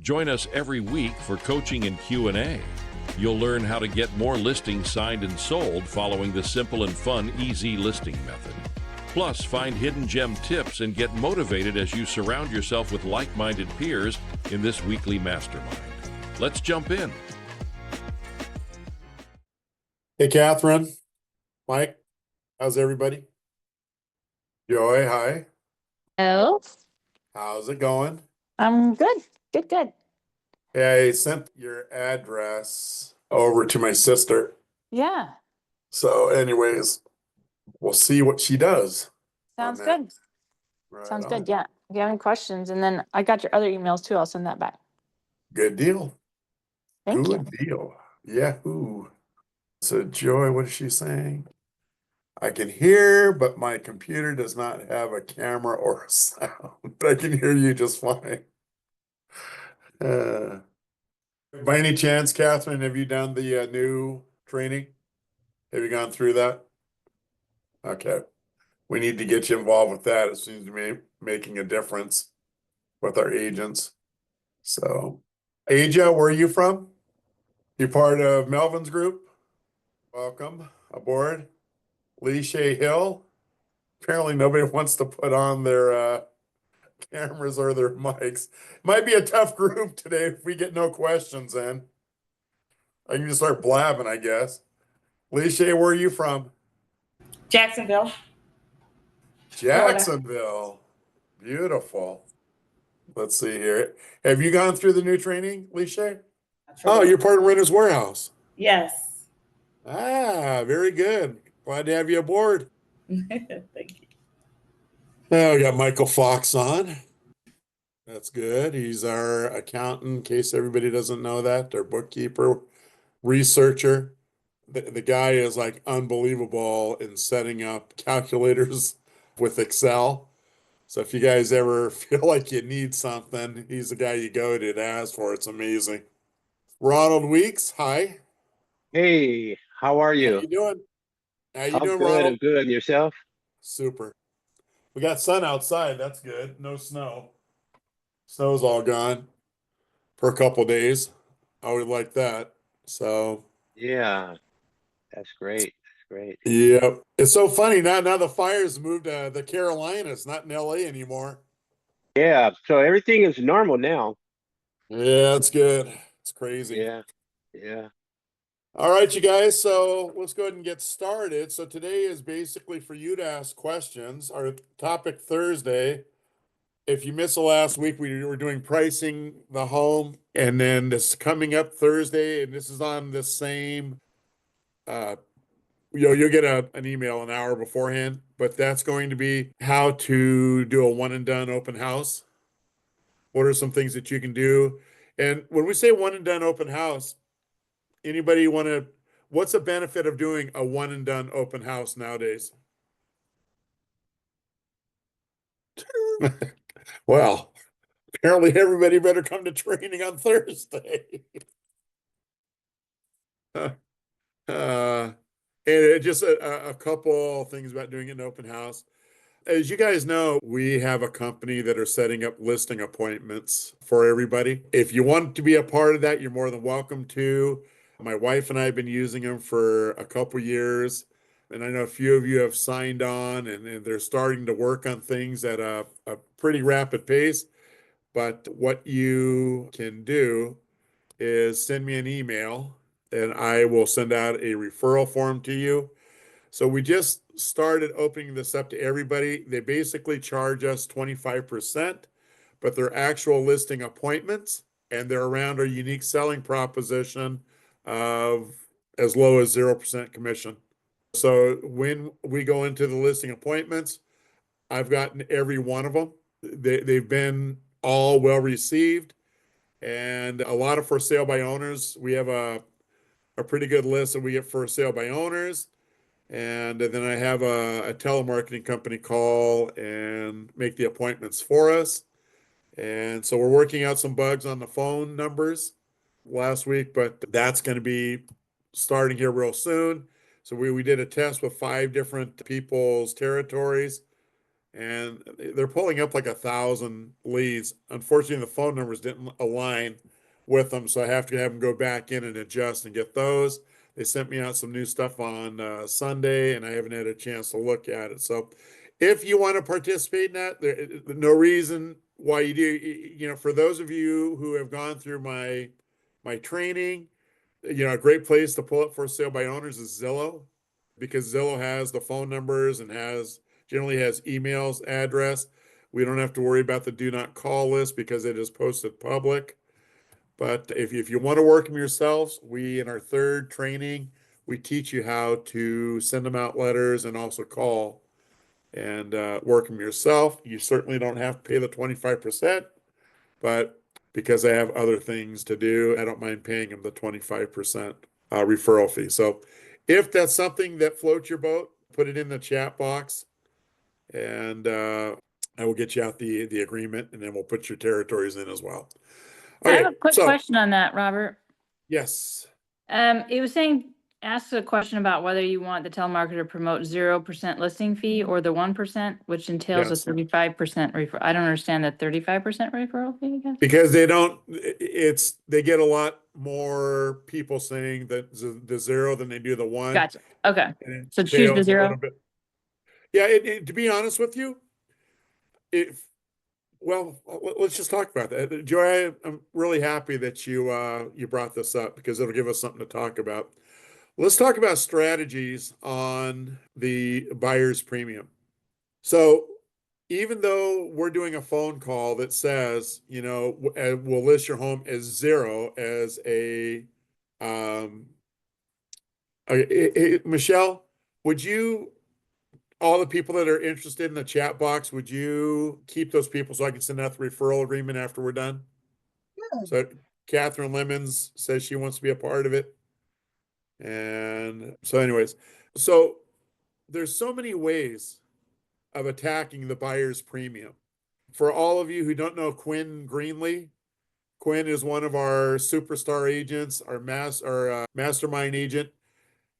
Join us every week for coaching and Q&A. You'll learn how to get more listings signed and sold following the simple and fun easy listing method. Plus, find hidden gem tips and get motivated as you surround yourself with like-minded peers in this weekly mastermind. Let's jump in. Hey, Catherine, Mike, how's everybody? Joy, hi. Hello. How's it going? I'm good. Good. Hey, I sent your address over to my sister. Yeah. So anyways, we'll see what she does. Sounds on that. good. Right Sounds on. good. Yeah. If you have any questions, and then I got your other emails too. I'll send that back. Good deal. Thank Good deal. Yahoo. So Joy, what is she saying? I can hear, but my computer does not have a camera or a sound. I can hear you just fine. By any chance, Catherine, have you done the new training? Have you gone through that? Okay. We need to get you involved with that. It seems to be making a difference with our agents. So, Aja, where are you from? You part of Melvin's group? Welcome aboard. Lee Shea Hill. Apparently nobody wants to put on their cameras or their mics. Might be a tough group today if we get no questions in. I can just start blabbing, I guess. Lee Shea, where are you from? Jacksonville. Jacksonville. Beautiful. Let's see here. Have you gone through the new training, Lee Shea? Oh, you're part of Renter's Warehouse. Yes. Ah, very good. Glad to have you aboard. Thank you. Now we got Michael Fox on. That's good. He's our accountant, in case everybody doesn't know that, our bookkeeper, researcher. The guy is like unbelievable in setting up calculators with Excel. So if you guys ever feel like you need something, he's the guy you go to ask for. It's amazing. Ronald Weeks, hi. Hey, how are How you? you doing? How you I'm doing, good. Ronald? I'm good. And yourself? Super. We got sun outside. That's good. No snow. Snow's all gone for a couple days. I would like that. So, Yeah, that's great. That's great. yep. It's so funny now the fires moved to the Carolinas, not in LA anymore. Yeah, so everything is normal now. Yeah, it's good. It's crazy. Yeah. All right, you guys. So let's go ahead and get started. So today is basically for you to ask questions. Our topic Thursday. If you missed the last week, we were doing pricing the home, and then this coming up Thursday, and this is on the same. You'll get an email an hour beforehand, but that's going to be how to do a one and done open house. What are some things that you can do? And when we say one and done open house, anybody want to? What's the benefit of doing a one and done open house nowadays? Well, apparently everybody better come to training on Thursday. And just a couple things about doing an open house. As you guys know, we have a company that are setting up listing appointments for everybody. If you want to be a part of that, you're more than welcome to. My wife and I have been using them for a couple years, and I know a few of you have signed on, and they're starting to work on things at a pretty rapid pace. But what you can do is send me an email, and I will send out a referral form to you. So we just started opening this up to everybody. They basically charge us 25%, but they're actual listing appointments, and they're around our unique selling proposition of as low as 0% commission. So when we go into the listing appointments, I've gotten every one of them. They've been all well received, and a lot of for sale by owners. We have a pretty good list that we get for sale by owners. And then I have a telemarketing company call and make the appointments for us. And so we're working out some bugs on the phone numbers last week, but that's going to be starting here real soon. So we did a test with 5 different people's territories, and they're pulling up like 1,000 leads. Unfortunately, the phone numbers didn't align with them, so I have to have them go back in and adjust and get those. They sent me out some new stuff on Sunday, and I haven't had a chance to look at it. So, if you want to participate in that, there's no reason why you do. You know, for those of you who have gone through my training, you know, a great place to pull up for sale by owners is Zillow, because Zillow has the phone numbers and generally has emails, address. We don't have to worry about the do not call list because it is posted public. But if you want to work them yourselves, we, in our third training, we teach you how to send them out letters and also call and work them yourself. You certainly don't have to pay the 25%, but because I have other things to do, I don't mind paying them the 25% referral fee. So if that's something that floats your boat, put it in the chat box, and I will get you out the agreement, and then we'll put your territories in as well. I have Okay, a quick so question on that, Robert. yes, It was saying, ask a question about whether you want the telemarketer to promote 0% listing fee or the 1%, which entails a Yes. 35% referral. I don't understand the 35% referral fee, I guess. because they get a lot more people saying that the zero than they do the one. Gotcha. Okay. And it So choose the fails a little zero? bit. Yeah, to be honest with you, well, let's just talk about that. Joy, I'm really happy that you brought this up because it'll give us something to talk about. Let's talk about strategies on the buyer's premium. So even though we're doing a phone call that says, you know, we'll list your home as zero as Michelle, would you, all the people that are interested in the chat box, would you keep those people so I can send out the referral agreement after we're done? So Catherine Lemons says she wants to be a part of it. And so anyways, so there's so many ways of attacking the buyer's premium. For all of you who don't know Quinn Greenlee, Quinn is one of our superstar agents, our mastermind agent.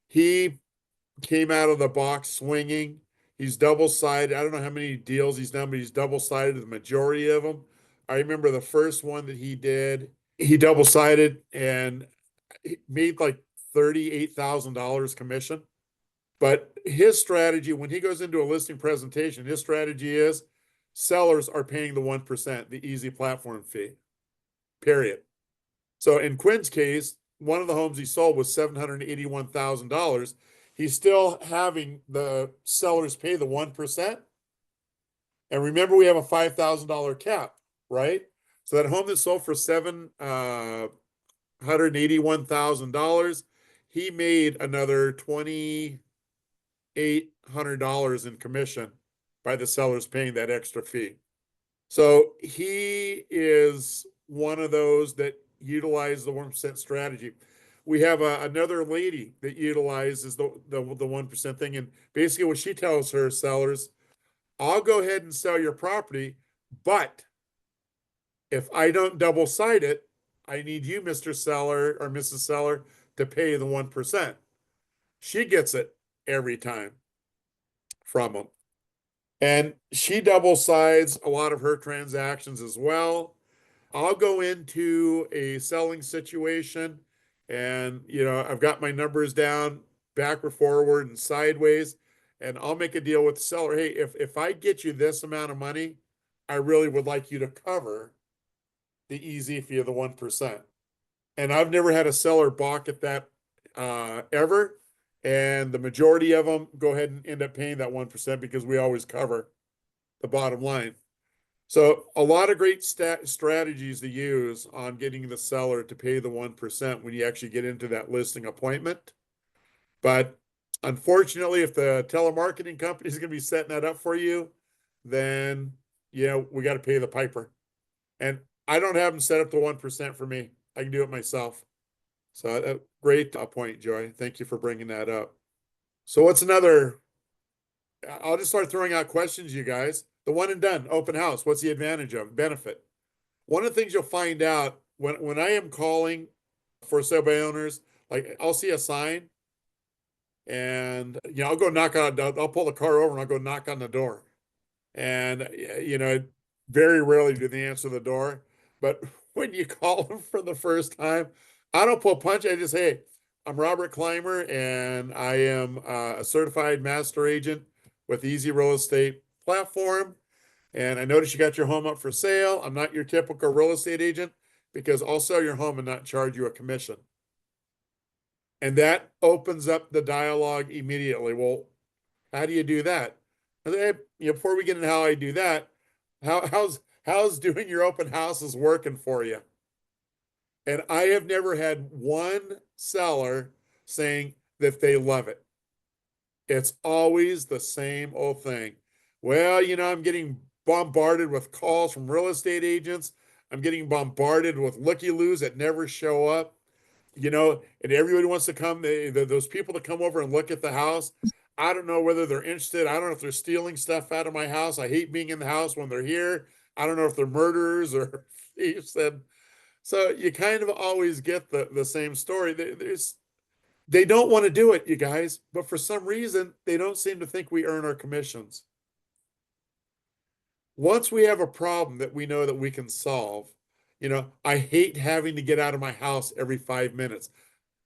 He came out of the box swinging. He's double-sided. I don't know how many deals he's done, but he's double-sided the majority of them. I remember the first one that he did, he double-sided and he made like $38,000 commission. But his strategy, when he goes into a listing presentation, his strategy is sellers are paying the 1%, the easy platform fee, period. So in Quinn's case, one of the homes he sold was $781,000. He's still having the sellers pay the 1%. And remember, we have a $5,000 cap, right? So that home that sold for $781,000, he made another $2,800 in commission by the sellers paying that extra fee. So he is one of those that utilize the 1% strategy. We have another lady that utilizes the 1% thing. And basically what she tells her sellers, I'll go ahead and sell your property, but if I don't double side it, I need you, Mr. Seller or Mrs. Seller, to pay the 1%. She gets it every time from them. And she double sides a lot of her transactions as well. I'll go into a selling situation and, you know, I've got my numbers down backward, forward, and sideways, and I'll make a deal with the seller. Hey, if I get you this amount of money, I really would like you to cover the easy fee of the 1%. And I've never had a seller balk at that ever. And the majority of them go ahead and end up paying that 1% because we always cover the bottom line. So a lot of great strategies to use on getting the seller to pay the 1% when you actually get into that listing appointment. But unfortunately, if the telemarketing company is going to be setting that up for you, then, you know, we got to pay the piper. And I don't have them set up the 1% for me. I can do it myself. So great point, Joy. Thank you for bringing that up. So what's another? I'll just start throwing out questions, you guys. The one and done open house. What's the advantage of benefit? One of the things you'll find out when I am calling for sale by owners, like I'll see a sign, and you know I'll go knock on. I'll pull the car over and I'll go knock on the door. And, very rarely do they answer the door. But when you call them for the first time, I don't pull punch. I just, hey, I'm Robert Climer, and I am a certified master agent with Easy Real Estate Platform. And I noticed you got your home up for sale. I'm not your typical real estate agent because I'll sell your home and not charge you a commission. And that opens up the dialogue immediately. Well, how do you do that? Before we get into how I do that, how's doing your open houses working for you? And I have never had one seller saying that they love it. It's always the same old thing. Well, I'm getting bombarded with calls from real estate agents. I'm getting bombarded with looky-loos that never show up. And everybody wants to come. Those people that come over and look at the house, I don't know whether they're interested. I don't know if they're stealing stuff out of my house. I hate being in the house when they're here. I don't know if they're murderers or thieves. And so you kind of always get the same story. They don't want to do it, you guys, but for some reason, they don't seem to think we earn our commissions. Once we have a problem that we know that we can solve, I hate having to get out of my house every 5 minutes.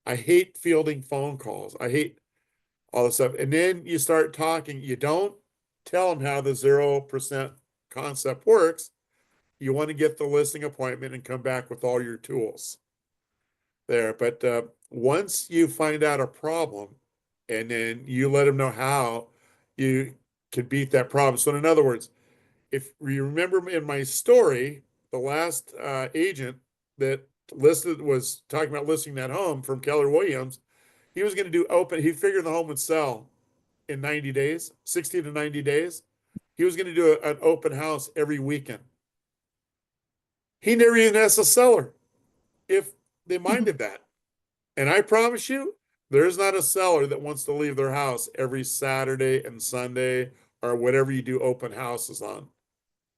I hate fielding phone calls. I hate all this stuff. And then you start talking. You don't tell them how the 0% concept works. You want to get the listing appointment and come back with all your tools there. But once you find out a problem and then you let them know how you can beat that problem. So in other words, if you remember in my story, the last agent that was talking about listing that home from Keller Williams, he was going to do he figured the home would sell in 90 days, 60 to 90 days. He was going to do an open house every weekend. He never even asked the seller if they minded that. And I promise you, there's not a seller that wants to leave their house every Saturday and Sunday or whatever you do open houses on.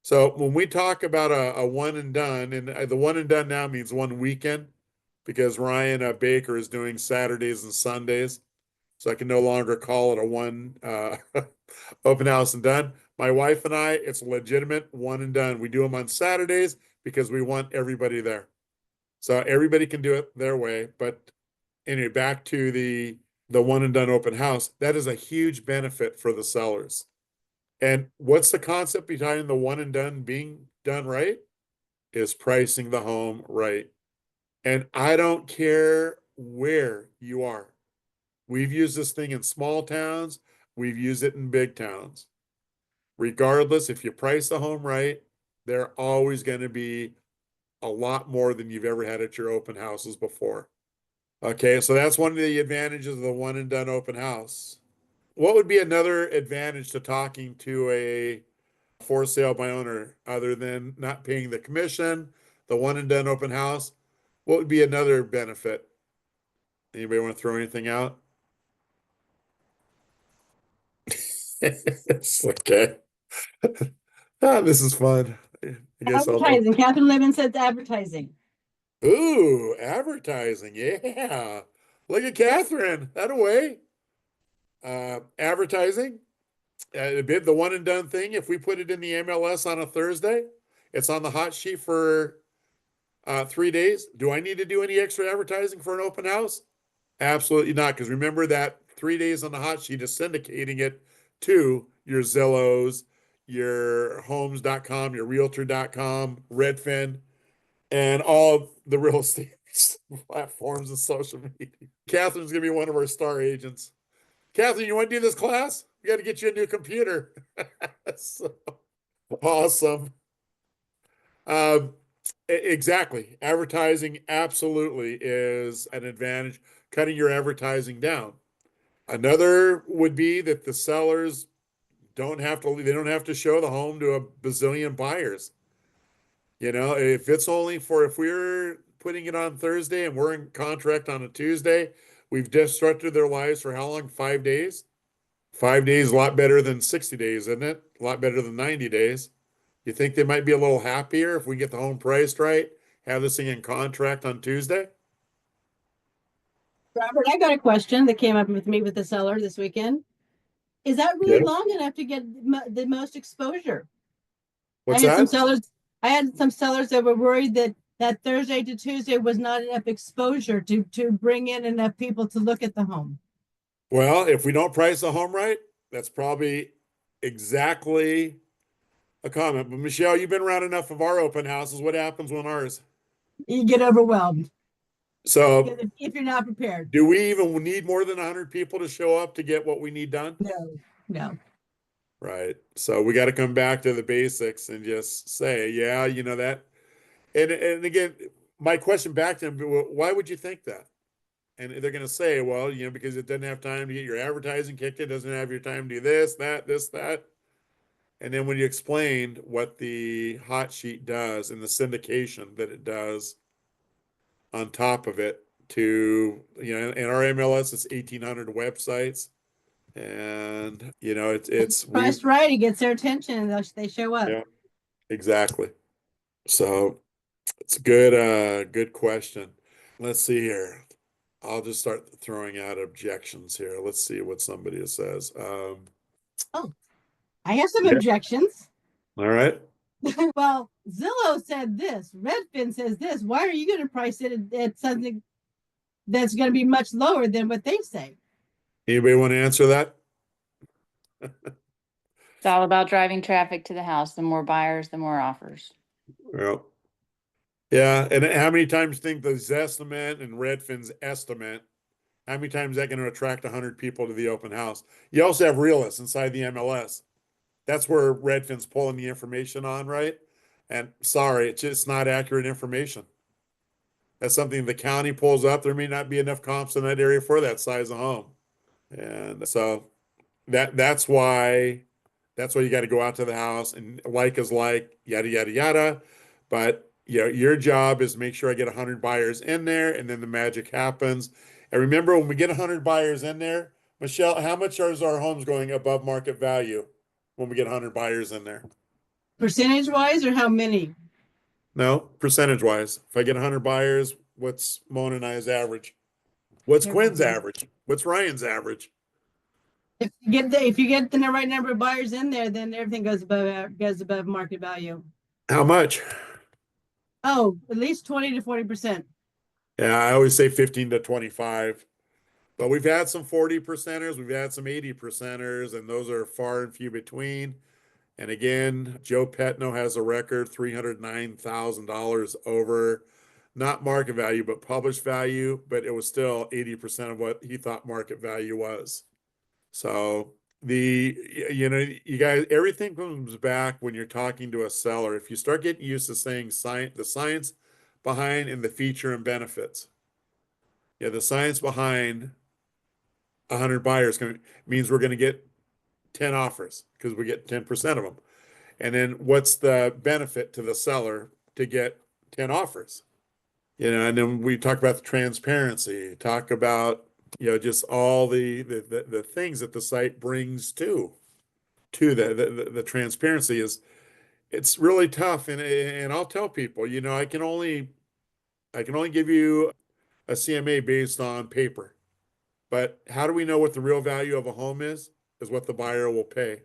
So when we talk about a one and done, and the one and done now means one weekend because Ryan Baker is doing Saturdays and Sundays. So I can no longer call it a one open house and done. My wife and I, it's legitimate one and done. We do them on Saturdays because we want everybody there. So everybody can do it their way. But anyway, back to the one and done open house, that is a huge benefit for the sellers. And what's the concept behind the one and done being done right? Is pricing the home right. And I don't care where you are. We've used this thing in small towns. We've used it in big towns. Regardless, if you price the home right, they're always going to be a lot more than you've ever had at your open houses before. Okay, so that's one of the advantages of the one and done open house. What would be another advantage to talking to a for sale by owner other than not paying the commission, the one and done open house? What would be another benefit? Anybody want to throw anything out? It's okay. This is fun. I guess Advertising. Catherine Levin says advertising. Ooh, advertising. Yeah. Look at Catherine. That away. Advertising. The one and done thing. If we put it in the MLS on a Thursday, it's on the hot sheet for 3 days. Do I need to do any extra advertising for an open house? Absolutely not. Because remember that 3 days on the hot sheet is syndicating it to your Zillows, your homes.com, your realtor.com, Redfin, and all the real estate platforms and social media. Catherine's going to be one of our star agents. Catherine, you want to do this class? We got to get you a new computer. So, awesome. Exactly. Advertising absolutely is an advantage. Cutting your advertising down. Another would be that the sellers don't have to show the home to a bazillion buyers. If we're putting it on Thursday and we're in contract on a Tuesday, we've disrupted their lives for how long? 5 days? 5 days is a lot better than 60 days, isn't it? A lot better than 90 days. You think they might be a little happier if we get the home priced right, have this thing in contract on Tuesday? Robert, I got a question that came up with me with the seller this weekend. Is that really Yeah. long enough to get the most exposure? What's I had some that? sellers. I had some sellers that were worried that Thursday to Tuesday was not enough exposure to bring in enough people to look at the home. Well, if we don't price the home right, that's probably exactly a comment. But Michelle, you've been around enough of our open houses. What happens when ours? You get overwhelmed So if you're not prepared. do we even need more than 100 people to show up to get what we need done? No. Right. So we got to come back to the basics and just say, yeah, you know that. And again, my question back to them, why would you think that? And they're going to say, well, you know, because it doesn't have time to get your advertising kicked in, doesn't have your time to do this, that. And then when you explained what the hot sheet does and the syndication that it does on top of it to, you know, in our MLS, it's 1,800 websites. And, you know, it's Priced right, it gets their attention and they show up. yeah, exactly. So it's a good question. Let's see here. I'll just start throwing out objections here. Let's see what somebody says. I have some Yeah. objections. All right. Well, Zillow said this, Redfin says this. Why are you going to price it at something that's going to be much lower than what they say? Anybody want to answer that? It's all about driving traffic to the house. The more buyers, the more offers. Well, yeah. And how many times do you think the Zestimate and Redfin's estimate, how many times is that going to attract 100 people to the open house? You also have realists inside the MLS. That's where Redfin's pulling the information on, right? And sorry, it's just not accurate information. That's something the county pulls up. There may not be enough comps in that area for that size of home. And so that's why you got to go out to the house and like is like, yada, yada, yada. But you know, your job is make sure I get 100 buyers in there and then the magic happens. And remember, when we get 100 buyers in there, Michelle, how much are our homes going above market value when we get 100 buyers in there? Percentage wise or how many? No, percentage wise. If I get 100 buyers, what's Mona and I's average? What's Quinn's average? What's Ryan's average? If you get the right number of buyers in there, then everything goes above market value. How much? Oh, at least 20 to 40%. Yeah, I always say 15 to 25. But we've had some 40 percenters, we've had some 80 percenters, and those are far and few between. And again, Joe Petno has a record $309,000 over not market value, but published value, but it was still 80% of what he thought market value was. So you guys, everything comes back when you're talking to a seller. If you start getting used to saying the science behind and the feature and benefits. Yeah, the science behind 100 buyers means we're going to get 10 offers because we get 10% of them. And then what's the benefit to the seller to get 10 offers? You know, and then we talk about the transparency, talk about, you know, just all the things that the site brings to the transparency is, it's really tough. And I'll tell people, you know, I can only give you a CMA based on paper. But how do we know what the real value of a home is what the buyer will pay.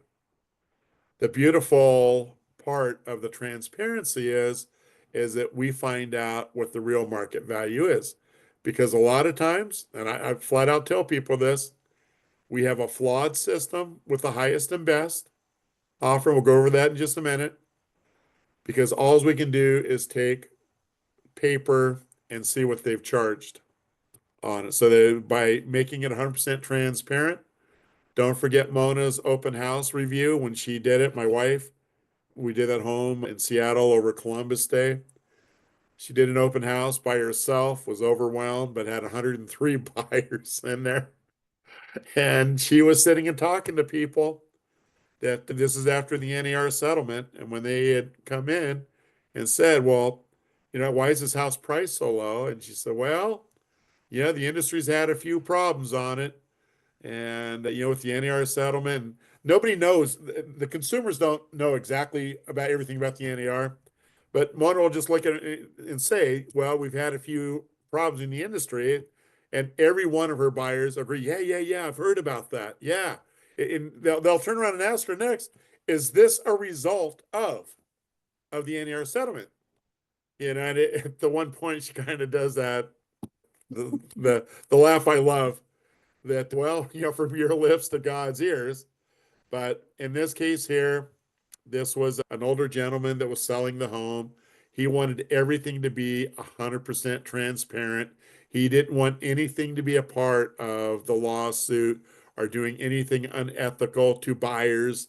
The beautiful part of the transparency is that we find out what the real market value is. Because a lot of times, and I flat out tell people this, we have a flawed system with the highest and best offer. We'll go over that in just a minute. Because all we can do is take paper and see what they've charged on it. So that by making it 100% transparent, don't forget Mona's open house review when she did it. My wife, we did at home in Seattle over Columbus Day. She did an open house by herself, was overwhelmed, but had 103 buyers in there. And she was sitting and talking to people that this is after the NAR settlement. And when they had come in and said, well, you know, why is this house priced so low? And she said, well, yeah, the industry's had a few problems on it. And, you know, with the NAR settlement, nobody knows, the consumers don't know exactly about everything about the NAR, but Mona will just look at it and say, well, we've had a few problems in the industry. And every one of her buyers agree, yeah, I've heard about that. Yeah. And they'll turn around and ask her next, is this a result of the NAR settlement? And at the one point she kind of does that, the laugh I love, that, well, from your lips to God's ears. But in this case here, this was an older gentleman that was selling the home. He wanted everything to be 100% transparent. He didn't want anything to be a part of the lawsuit or doing anything unethical to buyers.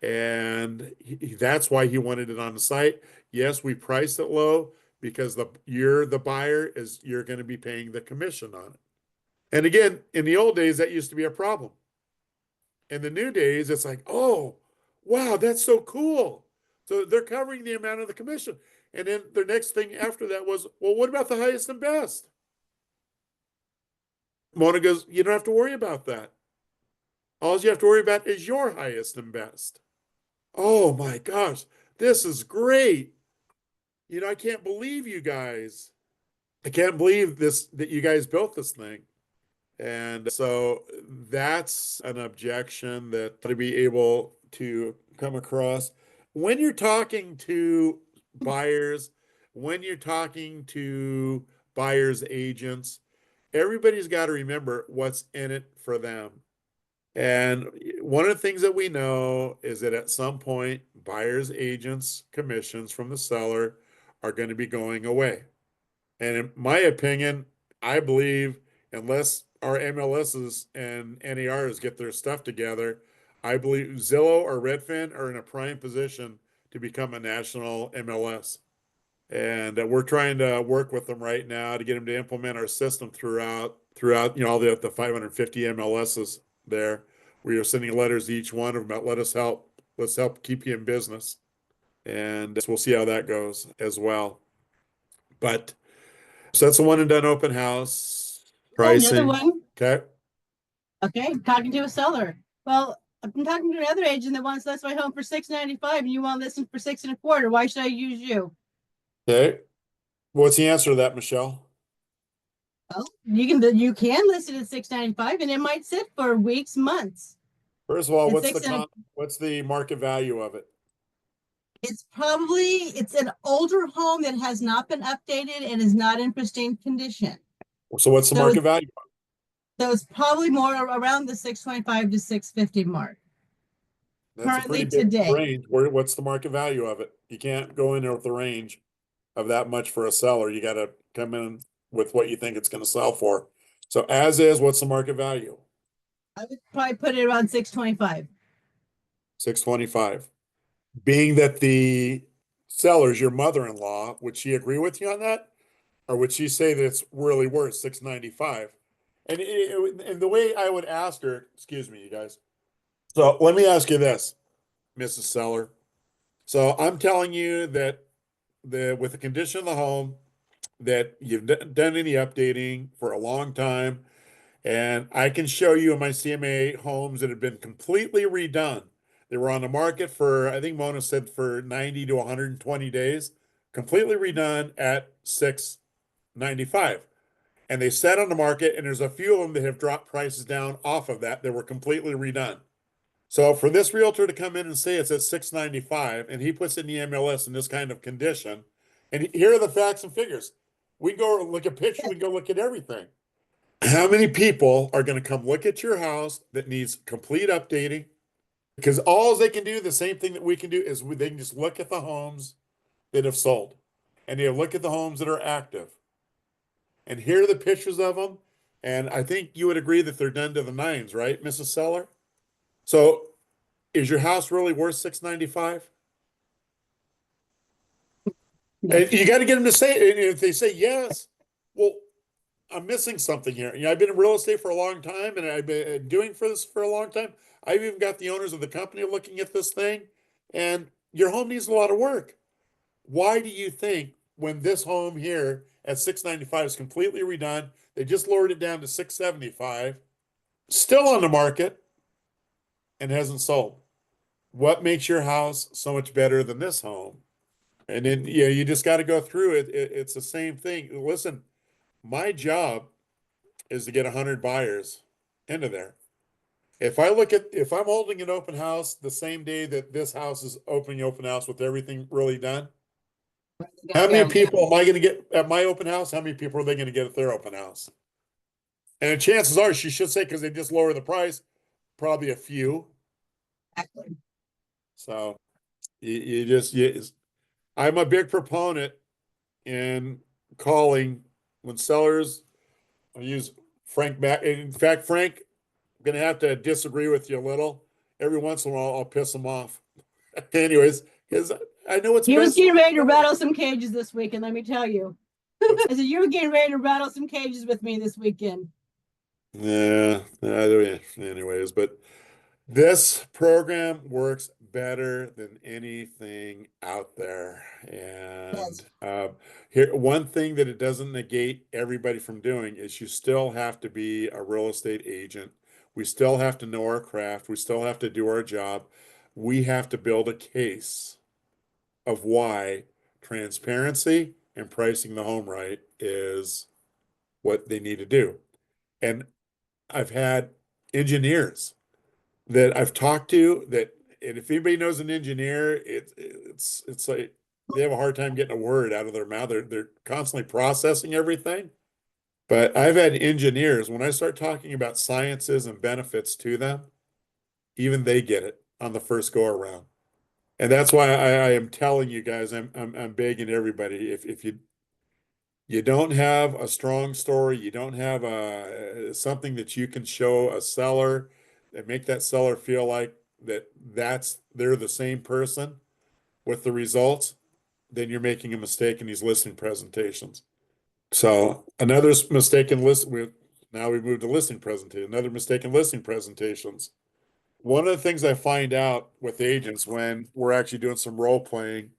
And that's why he wanted it on the site. Yes, we priced it low because you're the buyer, you're going to be paying the commission on it. And again, in the old days, that used to be a problem. In the new days, it's like, oh, wow, that's so cool. So they're covering the amount of the commission. And then the next thing after that was, well, what about the highest and best? Mona goes, you don't have to worry about that. All you have to worry about is your highest and best. Oh my gosh, this is great. I can't believe you guys. I can't believe that you guys built this thing. And so that's an objection that to be able to come across when you're talking to buyers, when you're talking to buyers agents. Everybody's got to remember what's in it for them. And one of the things that we know is that at some point, buyers agents commissions from the seller are going to be going away. And in my opinion, I believe unless our MLSs and NARs get their stuff together, I believe Zillow or Redfin are in a prime position to become a national MLS. And we're trying to work with them right now to get them to implement our system throughout all the 550 MLSs there. We are sending letters to each one of them about let's help keep you in business. And we'll see how that goes as well. But so that's a one and done open house. Pricing. Another one. Okay. Okay, talking to a seller. Well, I've been talking to another agent that wants to list my home for $695 and you want to listen for $625. Why should I use you? Okay. What's the answer to that, Michelle? Well, you can list it at $695 and it might sit for weeks, months. First of all, It's what's the market value of it? It's an older home that has not been updated and is not in pristine condition. So what's the market value? So it's probably more around the 625 to 650 mark. That's Currently a pretty big today. range. What's the market value of it? You can't go in there with the range of that much for a seller. You got to come in with what you think it's going to sell for. So as is, what's the market value? I would probably put it around 625. 625. Being that the seller's your mother-in-law, would she agree with you on that? Or would she say that it's really worth 695? And the way I would ask her, excuse me, you guys. So let me ask you this, Mrs. Seller. So I'm telling you that with the condition of the home, that you've done any updating for a long time, and I can show you in my CMA homes that have been completely redone. They were on the market for, I think Mona said, for 90 to 120 days, completely redone at $695. And they sat on the market, and there's a few of them that have dropped prices down off of that were completely redone. So for this realtor to come in and say it's at $695, and he puts in the MLS in this kind of condition, and here are the facts and figures. We go look at pictures, we go look at everything. How many people are going to come look at your house that needs complete updating? Because all they can do, the same thing that we can do, is they can just look at the homes that have sold, and they look at the homes that are active. And here are the pictures of them. And I think you would agree that they're done to the nines, right, Mrs. Seller? So is your house really worth $695? And you got to get them to say it. And if they say yes, well, I'm missing something here. I've been in real estate for a long time, and I've been doing this for a long time. I've even got the owners of the company looking at this thing, and your home needs a lot of work. Why do you think when this home here at $695 is completely redone, they just lowered it down to $675, still on the market, and hasn't sold? What makes your house so much better than this home? And then you just got to go through it. It's the same thing. Listen, my job is to get 100 buyers into there. if I'm holding an open house the same day that this house is opening open house with everything really done, how many people am I going to get at my open house? How many people are they going to get at their open house? And chances are she should say, because they just lower the price, probably a few. Exactly. So I'm a big proponent in calling when sellers. I use Frank back. In fact, Frank, I'm gonna have to disagree with you a little. Every once in a while, I'll piss them off. Anyways, because I know it's You was best. getting ready to rattle some cages this weekend, let me tell you. I said, you were getting ready to rattle some cages with me this weekend. Yeah, anyways, but this program works better than anything out there. And here, one thing that it doesn't negate everybody from doing is you still have to be a real estate agent. We still have to know our craft. We still have to do our job. We have to build a case of why transparency and pricing the home right is what they need to do. And I've had engineers that I've talked to that, and if anybody knows an engineer, it's like they have a hard time getting a word out of their mouth. They're constantly processing everything. But I've had engineers, when I start talking about sciences and benefits to them, even they get it on the first go around. And that's why I am telling you guys, I'm begging everybody, if you don't have a strong story, you don't have something that you can show a seller and make that seller feel like they're the same person with the results, then you're making a mistake in these listing presentations. So another mistake in now we moved to listing presentation, another mistake in listing presentations. One of the things I find out with agents when we're actually doing some role playing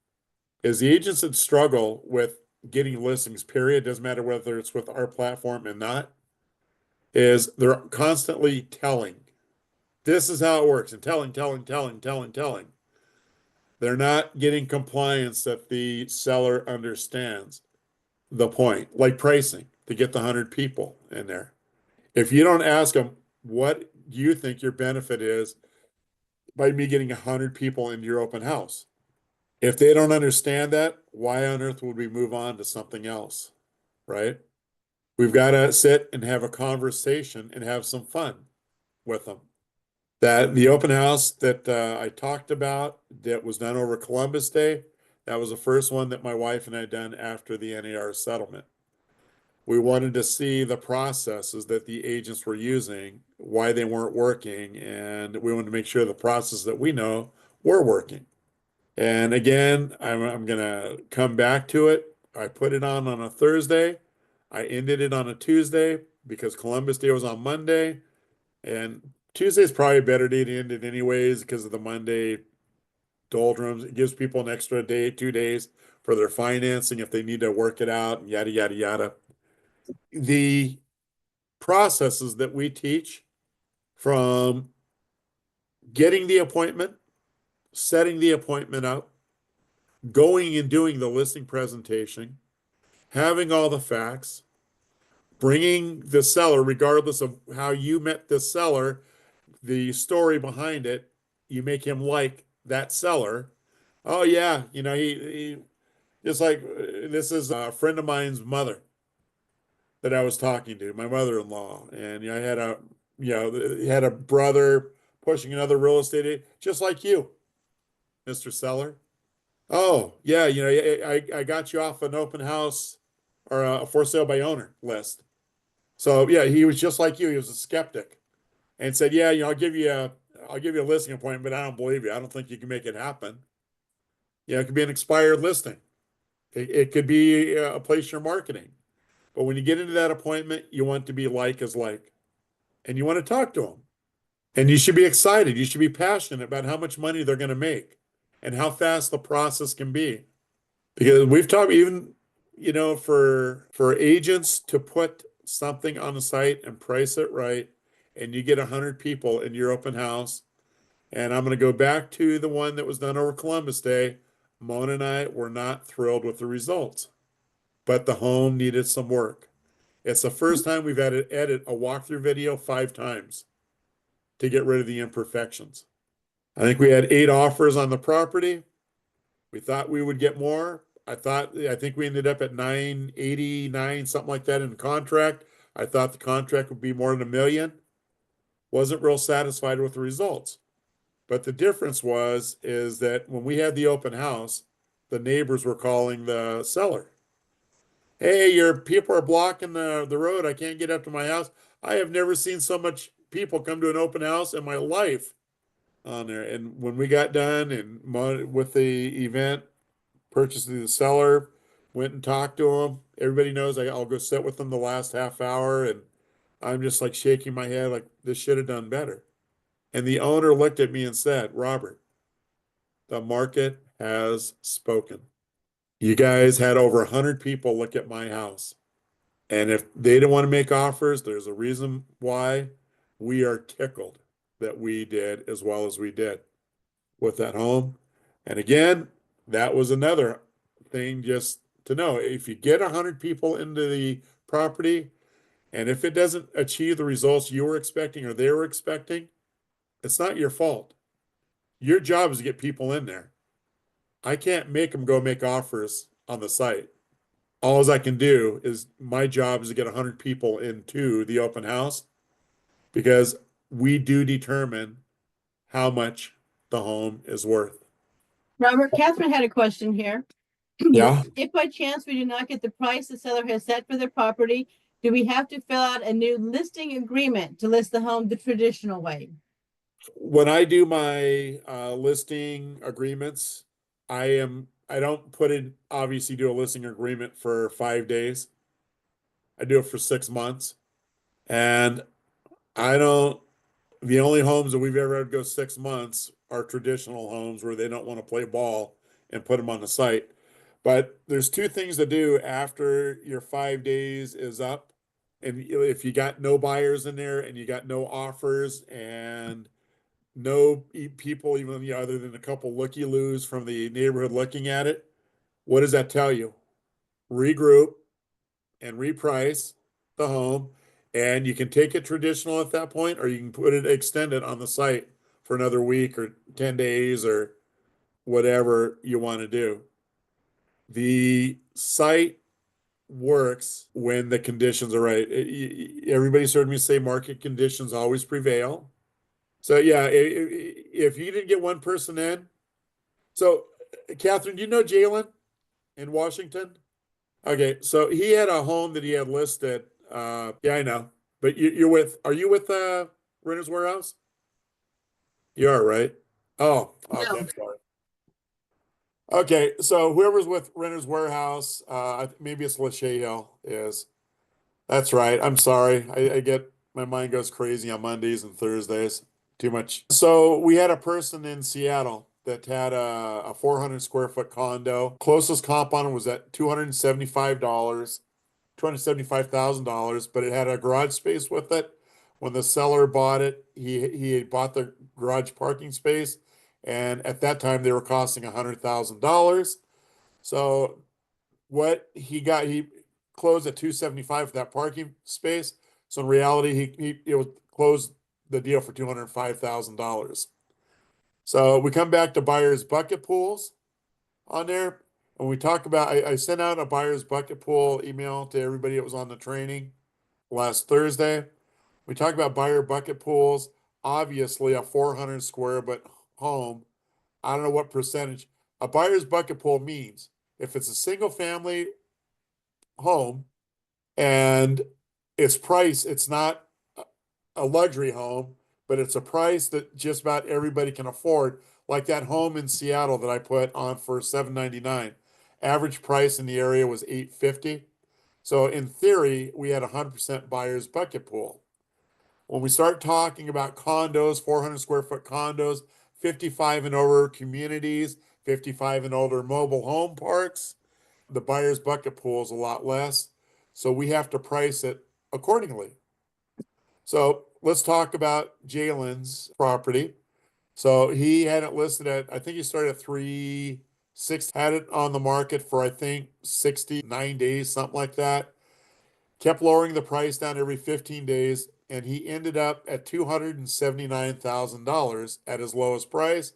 is the agents that struggle with getting listings, period, doesn't matter whether it's with our platform and not, is they're constantly telling. This is how it works, and telling. They're not getting compliance that the seller understands the point, like pricing to get the 100 people in there. If you don't ask them, what do you think your benefit is by me getting 100 people into your open house? If they don't understand that, why on earth would we move on to something else, right? We've got to sit and have a conversation and have some fun with them. That the open house that I talked about that was done over Columbus Day, that was the first one that my wife and I done after the NAR settlement. We wanted to see the processes that the agents were using, why they weren't working, and we wanted to make sure the processes that we know were working. And again, I'm gonna come back to it. I put it on a Thursday. I ended it on a Tuesday because Columbus Day was on Monday, and Tuesday is probably a better day to end it anyways because of the Monday doldrums. It gives people an extra day, 2 days for their financing if they need to work it out, and yada yada yada. The processes that we teach, from getting the appointment, setting the appointment up, going and doing the listing presentation, having all the facts, bringing the seller, regardless of how you met the seller, the story behind it, you make him like that seller. Oh yeah, he just like this is a friend of mine's mother that I was talking to, my mother-in-law, and I had had a brother pushing another real estate just like you, Mr. Seller. Oh, yeah, I got you off an open house or a for sale by owner list. So yeah, he was just like you. He was a skeptic and said, yeah, I'll give you a listing appointment, but I don't believe you. I don't think you can make it happen. Yeah, it could be an expired listing. It could be a place you're marketing. But when you get into that appointment, you want to be like as like, and you want to talk to them. And you should be excited. You should be passionate about how much money they're going to make and how fast the process can be. Because we've talked even, for agents to put something on the site and price it right, and you get 100 people in your open house. And I'm going to go back to the one that was done over Columbus Day. Mona and I were not thrilled with the results, but the home needed some work. It's the first time we've had to edit a walkthrough video 5 times. to get rid of the imperfections. I think we had 8 offers on the property. We thought we would get more. I think we ended up at 989, something like that in the contract. I thought the contract would be more than $1 million. Wasn't real satisfied with the results. But the difference is that when we had the open house, the neighbors were calling the seller. Hey, your people are blocking the road. I can't get up to my house. I have never seen so much people come to an open house in my life on there. And when we got done and with the event, purchased the seller, went and talked to him. Everybody knows I'll go sit with them the last half hour, and I'm just like shaking my head like this should have done better. And the owner looked at me and said, Robert, the market has spoken. You guys had over 100 people look at my house. And if they didn't want to make offers, there's a reason why. We are tickled that we did as well as we did with that home. And again, that was another thing just to know. If you get 100 people into the property, and if it doesn't achieve the results you were expecting or they were expecting, it's not your fault. Your job is to get people in there. I can't make them go make offers on the site. All I can do is my job is to get 100 people into the open house, because we do determine how much the home is worth. Robert, Catherine had a question here. Yeah. If by chance we do not get the price the seller has set for their property, do we have to fill out a new listing agreement to list the home the traditional way? When I do my listing agreements, I don't put in, obviously do a listing agreement for 5 days. I do it for 6 months. And the only homes that we've ever had to go 6 months are traditional homes where they don't want to play ball and put them on the site. But there's 2 things to do after your 5 days is up. And if you got no buyers in there and you got no offers and no people, even other than a couple looky-loos from the neighborhood looking at it, what does that tell you? Regroup and reprice the home, and you can take it traditional at that point, or you can extend it on the site for another week or 10 days or whatever you want to do. The site works when the conditions are right. Everybody's heard me say market conditions always prevail. So yeah, if you didn't get one person in, so Catherine, do you know Jalen in Washington? Okay, so he had a home that he had listed. Yeah, I know, but are you with Renters Warehouse? You are, right? Oh, okay, No. I'm sorry. Okay, so whoever's with Renters Warehouse, maybe it's Lachey Hill is. That's right. I'm sorry. I get my mind goes crazy on Mondays and Thursdays. Too much. So we had a person in Seattle that had a 400 square foot condo. Closest comp on it was at $275, $275,000, but it had a garage space with it. When the seller bought it, he had bought the garage parking space, and at that time they were costing $100,000. So what he got, he closed at 275 for that parking space. So in reality, it was closed the deal for $205,000. So we come back to buyer's bucket pools on there. And we talk about, I sent out a buyer's bucket pool email to everybody that was on the training last Thursday. We talk about buyer bucket pools. Obviously, a 400 square foot home, I don't know what percentage. A buyer's bucket pool means if it's a single family home and it's price, it's not a luxury home, but it's a price that just about everybody can afford. Like that home in Seattle that I put on for $799. Average price in the area was $850. So in theory, we had 100% buyer's bucket pool. When we start talking about condos, 400 square foot condos, 55 and over communities, 55 and older mobile home parks, the buyer's bucket pool is a lot less. So we have to price it accordingly. So let's talk about Jalen's property. So he had it listed at, I think he started at 360, had it on the market for, I think, 69 days, something like that. Kept lowering the price down every 15 days. and he ended up at $279,000 at his lowest price.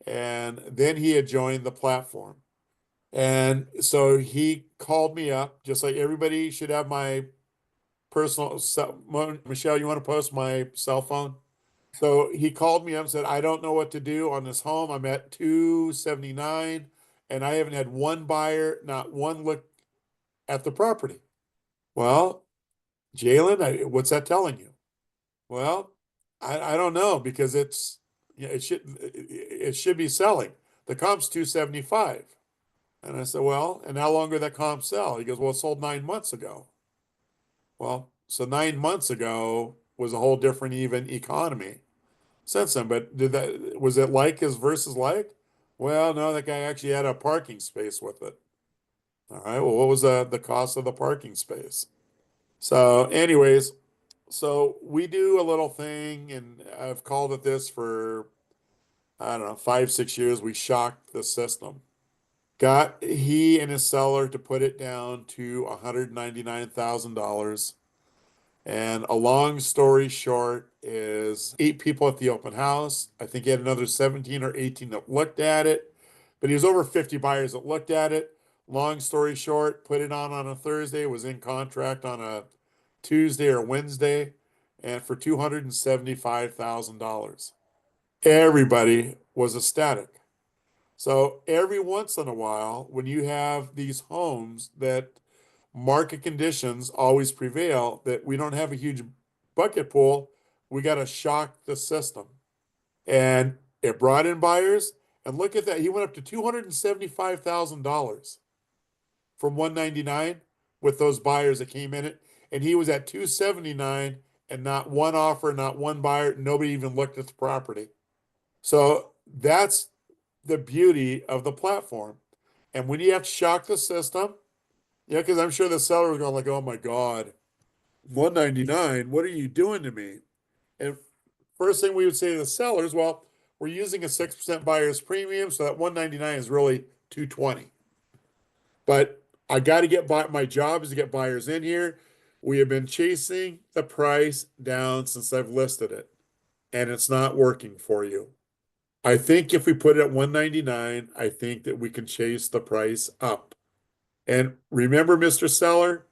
And then he had joined the platform. And so he called me up, just like everybody should have my personal Michelle, you want to post my cell phone? So he called me up and said, I don't know what to do on this home. I'm at 279 and I haven't had one buyer, not one look at the property. Well, Jalen, what's that telling you? Well, I don't know because it should be selling. The comp's 275. And I said, well, and how long did that comp sell? He goes, well, it sold 9 months ago. Well, so 9 months ago was a whole different even economy since then. But was it like his versus like? Well, no, that guy actually had a parking space with it. All right. Well, what was the cost of the parking space? So, anyways, so we do a little thing, and I've called it this for, I don't know, 5, 6 years. We shocked the system. Got he and his seller to put it down to $199,000. And a long story short is 8 people at the open house. I think he had another 17 or 18 that looked at it, but he was over 50 buyers that looked at it. Long story short, put it on a Thursday, was in contract on a Tuesday or Wednesday, and for $275,000. Everybody was ecstatic. So every once in a while, when you have these homes that market conditions always prevail, that we don't have a huge bucket pool, we got to shock the system. And it brought in buyers. And look at that. He went up to $275,000 from 199 with those buyers that came in it. And he was at 279 and not one offer, not one buyer. Nobody even looked at the property. So that's the beauty of the platform. And when you have to shock the system, yeah, because I'm sure the seller was going like, oh my God, 199, what are you doing to me? And first thing we would say to the sellers, well, we're using a 6% buyer's premium, so that 199 is really 220. But I got to get my job is to get buyers in here. We have been chasing the price down since I've listed it, and it's not working for you. I think if we put it at 199, I think that we can chase the price up. And remember, Mr. Seller,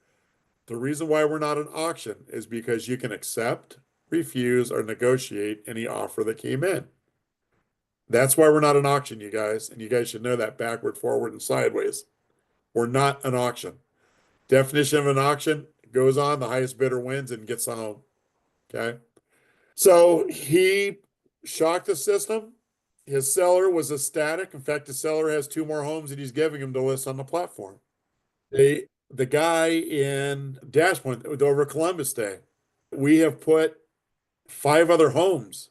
the reason why we're not an auction is because you can accept, refuse, or negotiate any offer that came in. That's why we're not an auction, you guys. And you guys should know that backward, forward, and sideways. We're not an auction. Definition of an auction goes on, the highest bidder wins and gets the home. Okay. So he shocked the system. His seller was ecstatic. In fact, the seller has 2 more homes that he's giving him to list on the platform. The guy in Dash Point over Columbus Day, we have put 5 other homes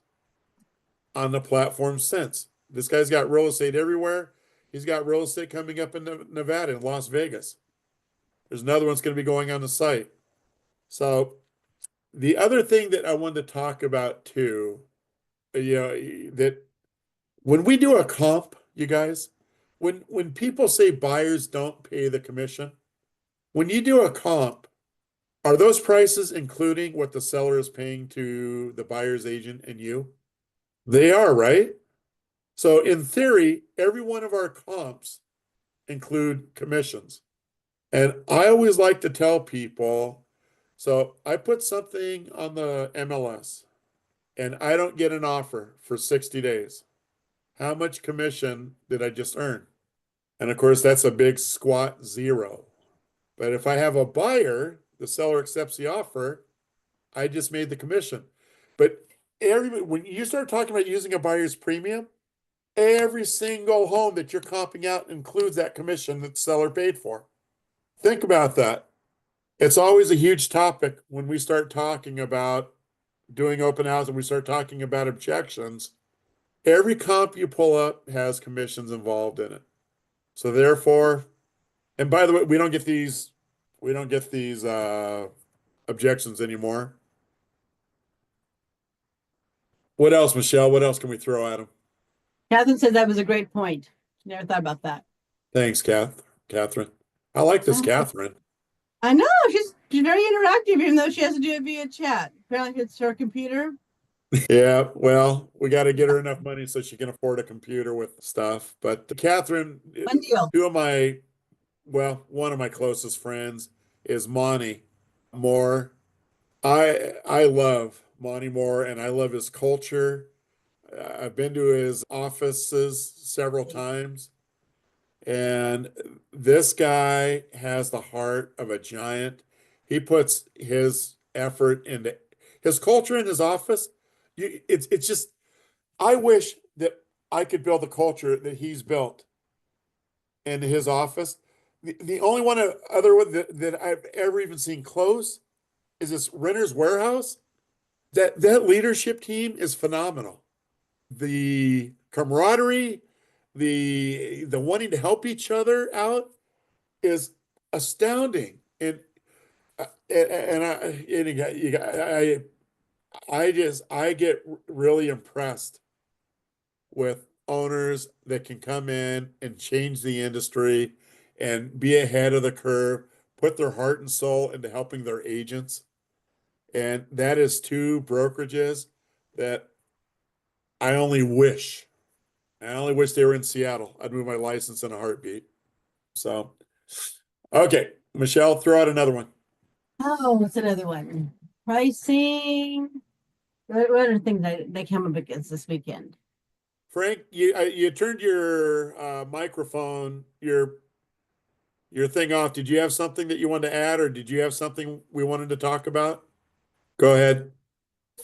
on the platform since. This guy's got real estate everywhere. He's got real estate coming up in Nevada and Las Vegas. There's another one's going to be going on the site. So the other thing that I wanted to talk about too, that when we do a comp, you guys, when people say buyers don't pay the commission, when you do a comp, are those prices including what the seller is paying to the buyer's agent and you? They are, right? So in theory, every one of our comps include commissions. And I always like to tell people, so I put something on the MLS and I don't get an offer for 60 days. How much commission did I just earn? And of course, that's a big squat 0. But if I have a buyer, the seller accepts the offer, I just made the commission. But when you start talking about using a buyer's premium, every single home that you're comping out includes that commission that the seller paid for. Think about that. It's always a huge topic when we start talking about doing open house and we start talking about objections. Every comp you pull up has commissions involved in it. So therefore, and by the way, we don't get these objections anymore. What else, Michelle? What else can we throw at them? Catherine said that was a great point. Never thought about that. Thanks, Catherine. I like this Catherine. I know She's very interactive, even though she has to do it via chat. Apparently, it's her computer. Yeah, well, we got to get her enough money so she can afford a computer with stuff. But Catherine, One deal. one of my closest friends is Monty Moore. I love Monty Moore and I love his culture. I've been to his offices several times, and this guy has the heart of a giant. He puts his effort into his culture in his office. It's just I wish that I could build the culture that he's built in his office. The only other one that I've ever even seen close is this Renter's Warehouse. That leadership team is phenomenal. The camaraderie, the wanting to help each other out is astounding. I get really impressed with owners that can come in and change the industry and be ahead of the curve, put their heart and soul into helping their agents. And that is two brokerages that I only wish they were in Seattle. I'd move my license in a heartbeat. So, okay, Michelle, throw out another one. Oh, what's another one? Pricing. What are things that came up against this weekend? Frank, you turned your microphone, your thing off. Did you have something that you wanted to add, or did you have something we wanted to talk about? Go ahead.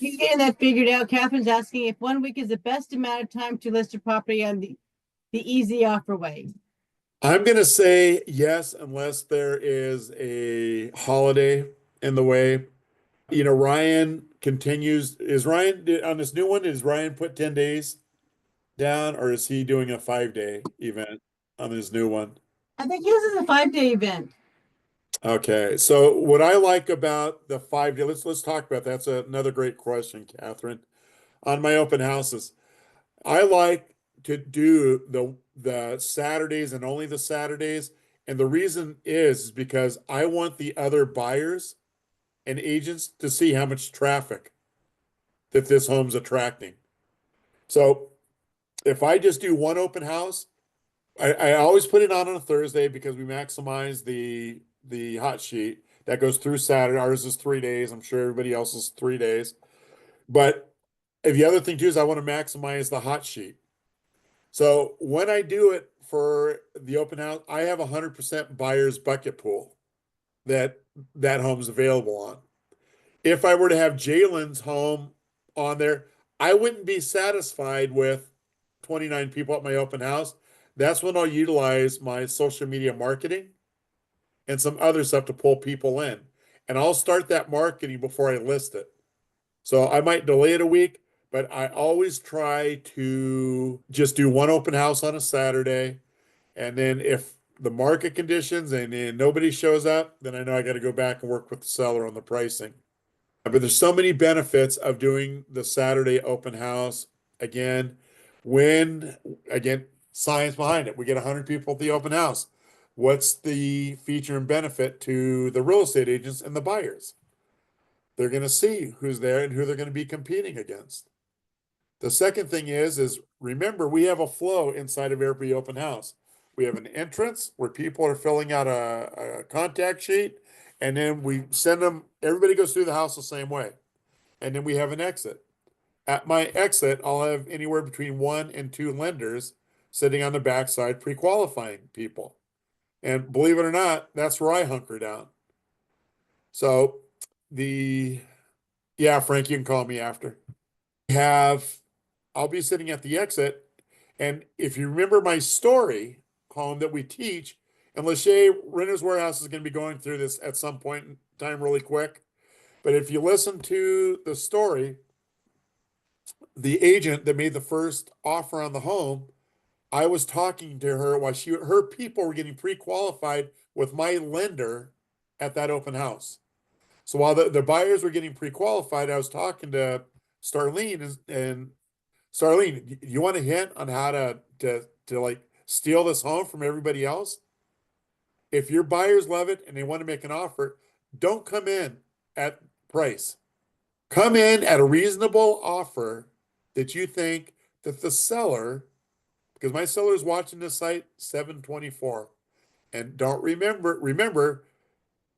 He's getting that figured out. Catherine's asking if 1 week is the best amount of time to list a property on the easy offer way. I'm going to say yes, unless there is a holiday in the way. You know, Ryan continues. Is Ryan on this new one? Is Ryan put 10 days down, or is he doing a 5-day event on his new one? I think his is a 5-day event. Okay, so what I like about the 5-day, let's talk about that. That's another great question, Catherine. On my open houses, I like to do the Saturdays and only the Saturdays, and the reason is because I want the other buyers and agents to see how much traffic that this home's attracting. So if I just do one open house, I always put it on a Thursday because we maximize the hot sheet that goes through Saturday. Ours is 3 days. I'm sure everybody else is 3 days. But the other thing too is I want to maximize the hot sheet. So when I do it for the open house, I have 100% buyer's bucket pool that home's available on. If I were to have Jalen's home on there, I wouldn't be satisfied with 29 people at my open house. That's when I'll utilize my social media marketing and some other stuff to pull people in. And I'll start that marketing before I list it. So I might delay it a week, but I always try to just do one open house on a Saturday. And then if the market conditions and nobody shows up, then I know I got to go back and work with the seller on the pricing. But there's so many benefits of doing the Saturday open house. Again, science behind it. We get 100 people at the open house. What's the feature and benefit to the real estate agents and the buyers? They're going to see who's there and who they're going to be competing against. The second thing is remember, we have a flow inside of every open house. We have an entrance where people are filling out a contact sheet, and then we send them, everybody goes through the house the same way. And then we have an exit. At my exit, I'll have anywhere between 1 and 2 lenders sitting on the backside pre-qualifying people. And believe it or not, that's where I hunker down. So Frank, you can call me after. I'll be sitting at the exit. And if you remember my story home that we teach, and Lachey Renter's Warehouse is going to be going through this at some point in time really quick. But if you listen to the story, the agent that made the first offer on the home, I was talking to her while her people were getting pre-qualified with my lender at that open house. So while the buyers were getting pre-qualified, I was talking to Starlene and Starlene, you want a hint on how to like steal this home from everybody else? If your buyers love it and they want to make an offer, don't come in at price. Come in at a reasonable offer that you think that the seller, because my seller is watching this site 724, and don't remember,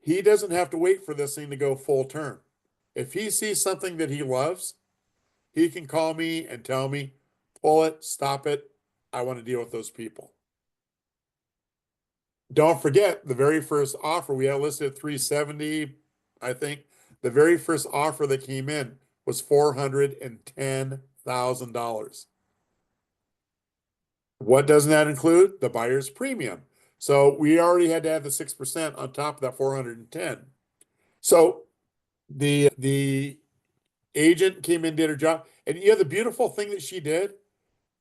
he doesn't have to wait for this thing to go full term. If he sees something that he loves, he can call me and tell me, pull it, stop it. I want to deal with those people. Don't forget the very first offer we had listed at 370, I think. The very first offer that came in was $410,000. What doesn't that include? The buyer's premium. So we already had to add the 6% on top of that 410. So the agent came in, did her job. And the beautiful thing that she did,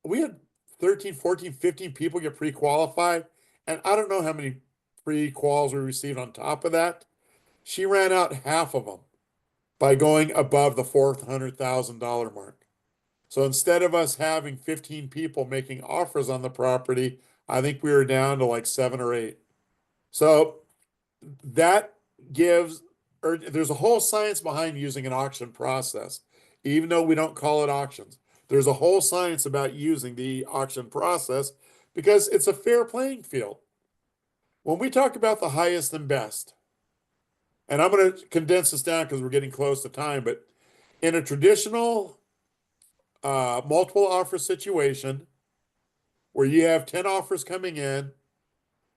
we had 13, 14, 15 people get pre-qualified. And I don't know how many pre-quals we received on top of that. She ran out half of them by going above the $400,000 mark. So instead of us having 15 people making offers on the property, I think we were down to like 7 or 8. So that there's a whole science behind using an auction process, even though we don't call it auctions. There's a whole science about using the auction process because it's a fair playing field. When we talk about the highest and best, and I'm going to condense this down because we're getting close to time, but in a traditional multiple offer situation where you have 10 offers coming in,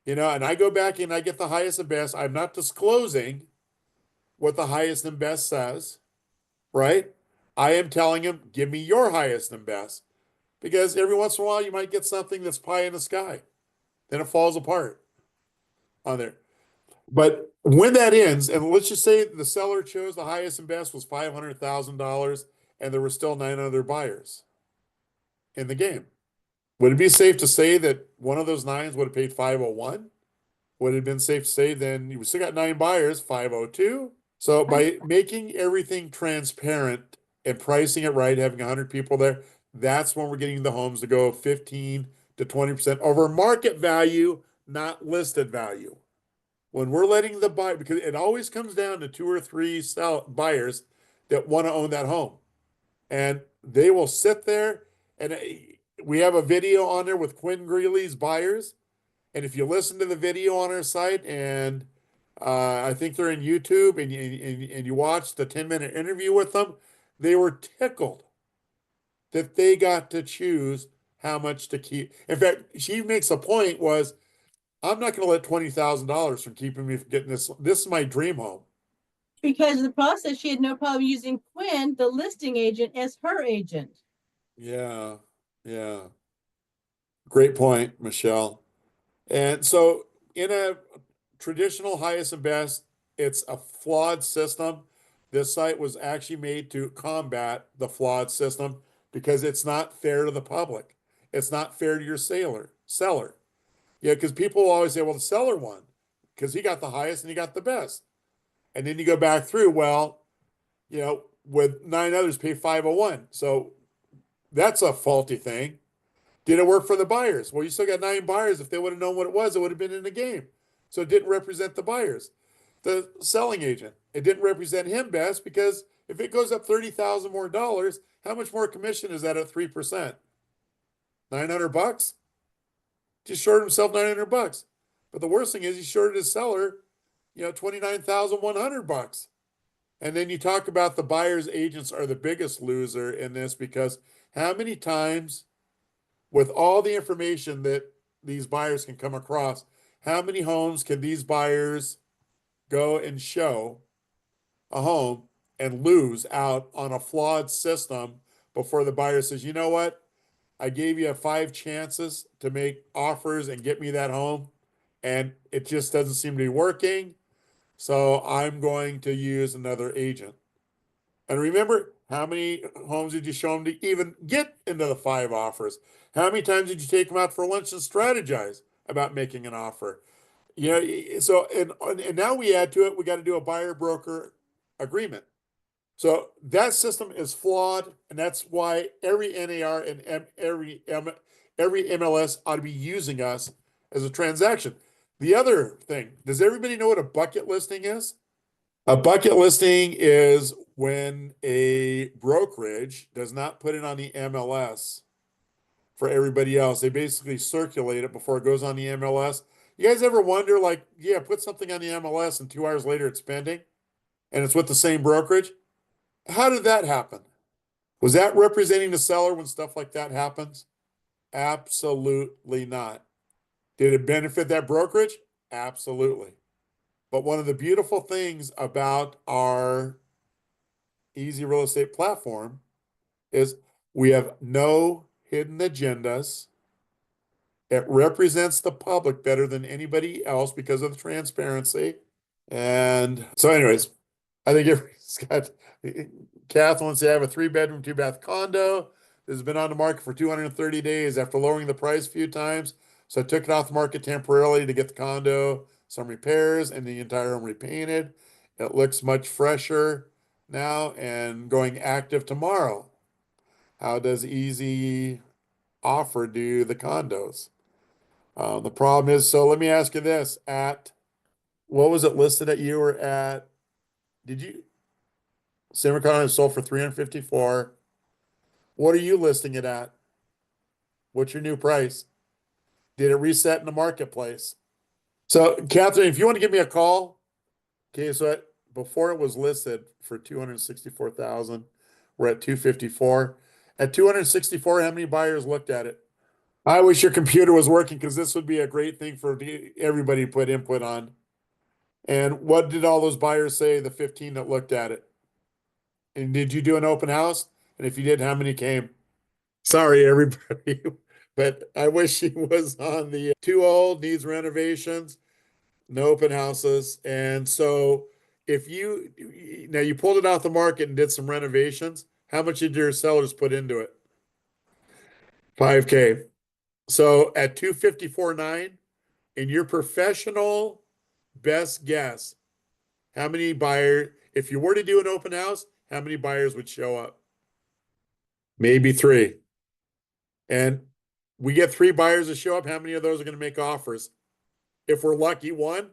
and I go back and I get the highest and best, I'm not disclosing what the highest and best says, right? I am telling him, give me your highest and best. Because every once in a while you might get something that's pie in the sky. Then it falls apart on there. But when that ends, and let's just say the seller chose the highest and best was $500,000 and there were still 9 other buyers in the game. Would it be safe to say that one of those 9s would have paid 501? Would it have been safe to say then you still got 9 buyers, 502? So by making everything transparent and pricing it right, having 100 people there, that's when we're getting the homes to go 15 to 20% over market value, not listed value. When we're letting the buyer, because it always comes down to 2 or 3 buyers that want to own that home. And they will sit there, and we have a video on there with Quinn Greeley's buyers. And if you listen to the video on our site, and I think they're in YouTube, and you watch the 10-minute interview with them, they were tickled that they got to choose how much to keep. In fact, she makes a point was, I'm not going to let $20,000 from keeping me from getting this. This is my dream home. Because of the process, she had no problem using Quinn, the listing agent, as her agent. Yeah. Great point, Michelle. And so in a traditional highest and best, it's a flawed system. This site was actually made to combat the flawed system because it's not fair to the public. It's not fair to your seller. Yeah, because people always say, well, the seller won because he got the highest and he got the best. And then you go back through, well, with 9 others pay 501. So that's a faulty thing. Did it work for the buyers? Well, you still got 9 buyers. If they would have known what it was, it would have been in the game. So it didn't represent the buyers. The selling agent, it didn't represent him best because if it goes up $30,000 more dollars, how much more commission is that at 3%? $900? Just shorted himself $900. But the worst thing is he shorted his seller, $29,100. And then you talk about the buyer's agents are the biggest loser in this because how many times with all the information that these buyers can come across, how many homes can these buyers go and show a home and lose out on a flawed system before the buyer says, you know what? I gave you 5 chances to make offers and get me that home, and it just doesn't seem to be working. So I'm going to use another agent. And remember, how many homes did you show them to even get into the 5 offers? How many times did you take them out for lunch and strategize about making an offer? So and now we add to it, we got to do a buyer broker agreement. So that system is flawed, and that's why every NAR and every MLS ought to be using us as a transaction. The other thing, does everybody know what a bucket listing is? A bucket listing is when a brokerage does not put it on the MLS for everybody else. They basically circulate it before it goes on the MLS. You guys ever wonder, like, yeah, put something on the MLS and 2 hours later it's pending and it's with the same brokerage? How did that happen? Was that representing the seller when stuff like that happens? Absolutely not. Did it benefit that brokerage? Absolutely. But one of the beautiful things about our Easy Real Estate platform is we have no hidden agendas. It represents the public better than anybody else because of the transparency. And so, anyways, I think everybody's got. Kathleen said, I have a 3-bedroom, 2-bath condo. This has been on the market for 230 days after lowering the price a few times. So I took it off the market temporarily to get the condo some repairs and the entire home repainted. It looks much fresher now and going active tomorrow. How does Easy Offer do the condos? The problem is, so let me ask you this: what was it listed at? You were at? Did you? Simmer condo is sold for 354. What are you listing it at? What's your new price? Did it reset in the marketplace? So, Catherine, if you want to give me a call, okay. So before it was listed for 264,000, we're at 254. At 264, how many buyers looked at it? I wish your computer was working because this would be a great thing for everybody to put input on. And what did all those buyers say, the 15 that looked at it? And did you do an open house? And if you did, how many came? Sorry, everybody, but I wish he was on the too old, needs renovations, no open houses. And so if you pulled it off the market and did some renovations, how much did your sellers put into it? 5K. So at 254.9, in your professional best guess, how many buyers, if you were to do an open house, how many buyers would show up? Maybe 3. And we get 3 buyers to show up. How many of those are going to make offers? If we're lucky, 1.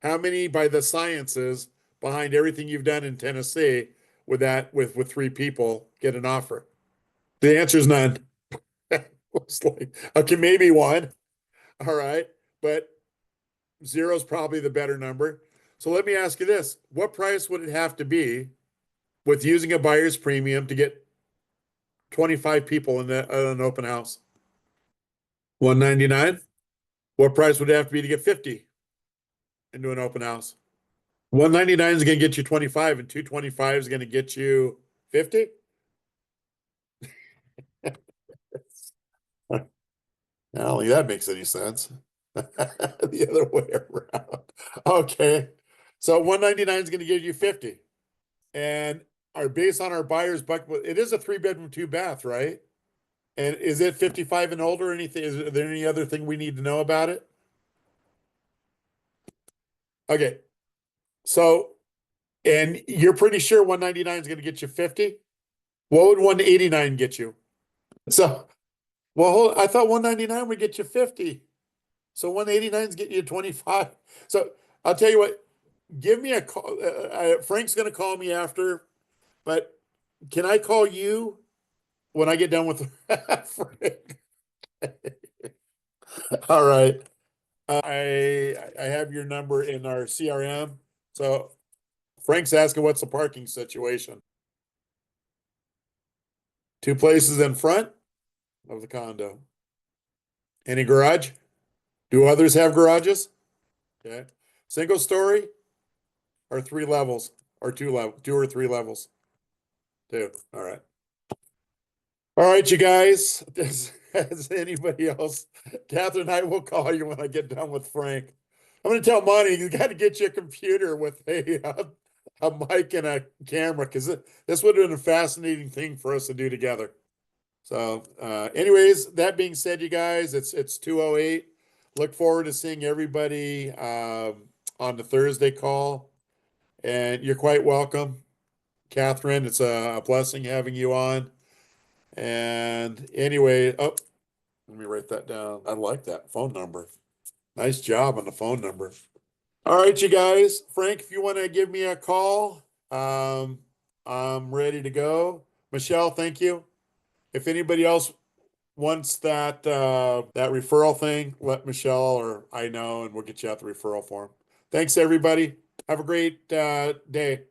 How many, by the sciences behind everything you've done in Tennessee, would that with 3 people get an offer? The answer is none. It's like, okay, maybe 1. All right, but 0 is probably the better number. So let me ask you this: what price would it have to be with using a buyer's premium to get 25 people in an open house? 199. What price would it have to be to get 50 into an open house? 199 is going to get you 25, and 225 is going to get you 50. I don't think that makes any sense. The other way around. Okay. So 199 is going to give you 50. And based on our buyer's bucket, it is a 3-bedroom, 2-bath, right? And is it 55 and older or anything? Is there any other thing we need to know about it? Okay. So, and you're pretty sure 199 is going to get you 50? What would 189 get you? So, well, I thought 199 would get you 50. So 189 is getting you 25. So I'll tell you what, give me a call. Frank's going to call me after, but can I call you when I get done with Frank? All right. I have your number in our CRM. So Frank's asking what's the parking situation? 2 places in front of the condo. Any garage? Do others have garages? Okay. Single story or 3 levels or 2 or 3 levels? 2. All right. All right, you guys. Has anybody else? Catherine and I will call you when I get done with Frank. I'm going to tell Monty you got to get you a computer with a mic and a camera because this would have been a fascinating thing for us to do together. So, anyways, that being said, you guys, it's 2:08. Look forward to seeing everybody on the Thursday call, and you're quite welcome, Catherine. It's a blessing having you on. And anyway, let me write that down. I like that phone number. Nice job on the phone number. All right, you guys. Frank, if you want to give me a call, I'm ready to go. Michelle, thank you. If anybody else wants that that referral thing, let Michelle or I know, and we'll get you out the referral form. Thanks, everybody. Have a great day.